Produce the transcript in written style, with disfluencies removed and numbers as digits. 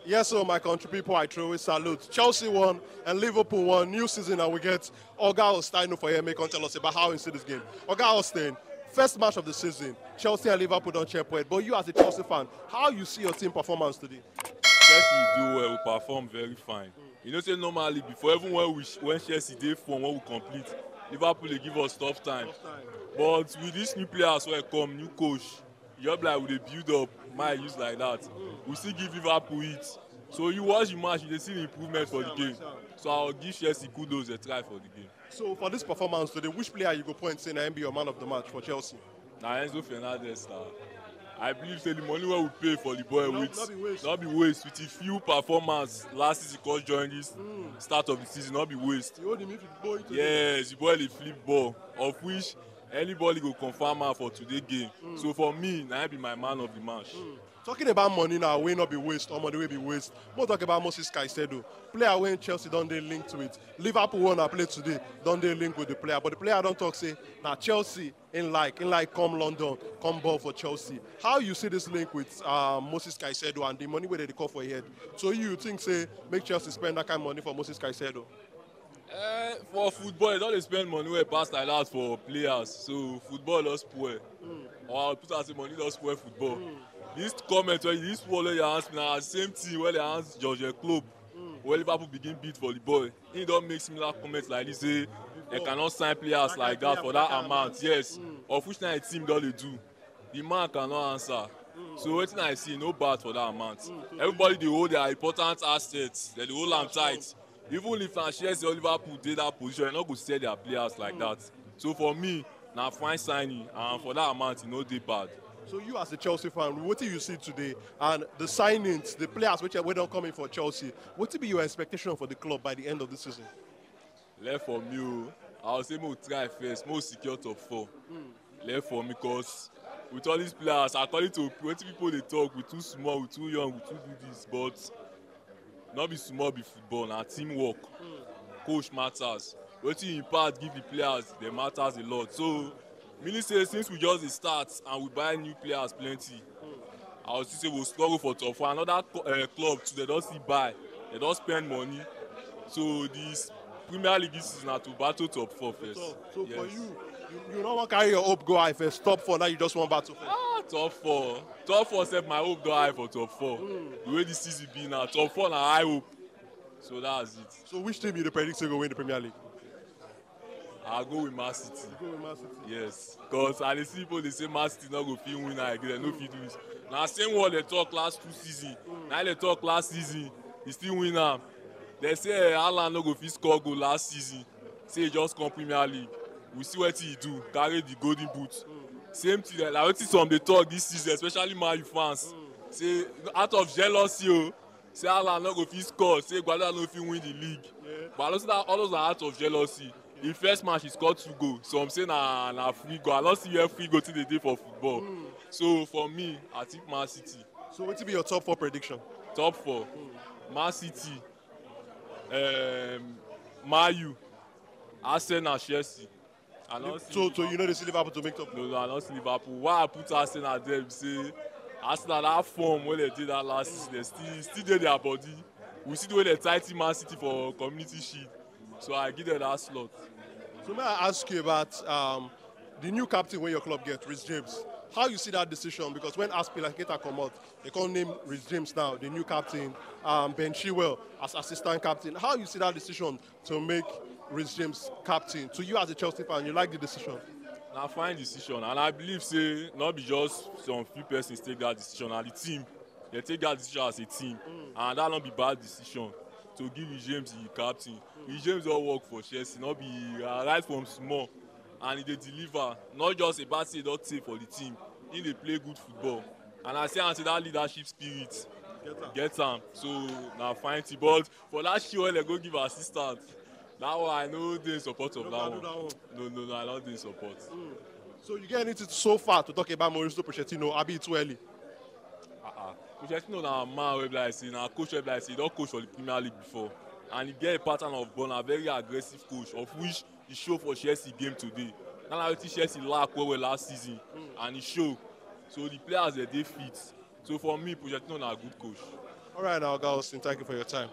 Yes, so my country people, I truly salute. Chelsea won and Liverpool won. New season, and we get Oga Ostino for here. Make tell us about how he see this game. Oga Austin, first match of the season. Chelsea and Liverpool don't check point. But you, as a Chelsea fan, how you see your team performance today? Chelsea do well, we perform very fine. You know, say normally before, even when Chelsea dey form, when we complete, Liverpool dey give us tough time. But with these new players wey come, new coach, you just like we dey build up, my use like that. We still give Liverpool it. So you watch the match, you dey see the improvement for the game. So I'll give Chelsea kudos a try for the game. So for this performance today, which player you go point say na be your man of the match for Chelsea? Na Enzo Fernandez na. I believe say the money wey we pay for the boy not be waste with the few performance last season cause join this start of the season, not be waste. You hold him if you boy today. Yes, the boy dey flip ball, of which anybody go confirm am for today game. So for me, na him be my man of the match. Talking about money now, wey not be waste or money wey be waste. More talk about Moises Caicedo. Player wey Chelsea don dey linked to it. Liverpool won a play today, don dey linked with the player. But the player don talk say, na Chelsea in like come London, come ball for Chelsea. How you see this link with Moises Caicedo and the money wey they call for head? So you think say make Chelsea spend that kind of money for Moises Caicedo? For football, you don't spend money wey pass like that for players. So football don spoil. Or put as say money don spoil football. This comment wey this word wey you ask me na the same thing wey they ask George Klopp when Liverpool begin beat for the boy. He don make similar comments like this say they cannot sign players like that for that amount. Yes, of which na team don dey do. The man cannot answer. So wetin I see no bad for that amount. Everybody dey hold their important assets, they dey hold am tight. Even if na Chelsea or Liverpool dey that position, they no go sell their players like that. So for me, na fine signing, and for that amount, e no dey bad. So you as a Chelsea fan, what do you see today? And the signings, the players which are don't come in for Chelsea, what will be your expectation for the club by the end of the season? Left for me, I would say we try first, more secure top 4. Left for me because with all these players, according to what people they talk, we too small, we too young, we too do this, but not be small, be football, na teamwork. Coach matters. What you impact give the players, they matters a lot. So meaning say since we just start and we buy new players plenty, I would say we'll struggle for top 4. Another club too, they don't see buy, they don't spend money. So this Premier League this season na to battle top 4 first. So yes. For you don't want to carry your hope go high first, top 4, now you just want battle first. Top 4. Top 4 set my hope go high for top 4. The way this season be now, top 4 na high hope. So that's it. So which team you predict to go win the Premier League? I'll go with Man City. You go with Man City? Yes. Because I see people they say Man City not go fit win again, they no fit do this. Now same what they talk last 2 seasons. Now they talk last season, he still win am. They say Haaland no go fit score goal last season. Say he just come Premier League. We see what he do, carry the golden boot. Same thing, like what some they talk this season, especially Man U fans. Say out of jealousy, say Haaland no go fit score, say Guardiola no fit win the league. But I don't say that all those are out of jealousy. In first match he scored 2 goals. Some say na free goal. I don't see where free goal till the day for football. So for me, I think Man City. So what will be your top 4 prediction? Top 4. Man City, Man U, Arsenal, Chelsea. So you know they see Liverpool to make top? No, I don't see Liverpool. Why I put Arsenal there, say Arsenal that form when they did that last season, they still did their body. We see the way they tighten Man City for Community Shield. So I give them that slot. So may I ask you about the new captain when your club gets, Rhys James. How you see that decision? Because when Aspilicueta come out, they can't name Rhys James now, the new captain, Ben Chilwell as assistant captain. How you see that decision to make Rhys James captain? To you as a Chelsea fan, you like the decision? Na fine decision, and I believe say not be just some few persons take that decision, and the team they take that decision as a team, and that not be bad decision to give Rhys James the captain. Rhys James don work for Chelsea, not be right from small, and he dey deliver. Not just a bad say he don take for the team, he dey play good football, and I say that leadership spirit get am. So na fine thing, but for that shit wey dem go give assistant, that one I no dey in support of that one. No, I no dey in support. So you get anything so far to talk about Mauricio Pochettino? Abi it's too early? Pochettino na man wey be like say na coach wey be like say he don coach for the Premier League before, and he get a pattern of ball, na very aggressive coach, of which he show for Chelsea game today. Na wetin Chelsea lack well last season, and he show. So the players dey fit. So for me, Pochettino na good coach. All right, now, Austin, thank you for your time.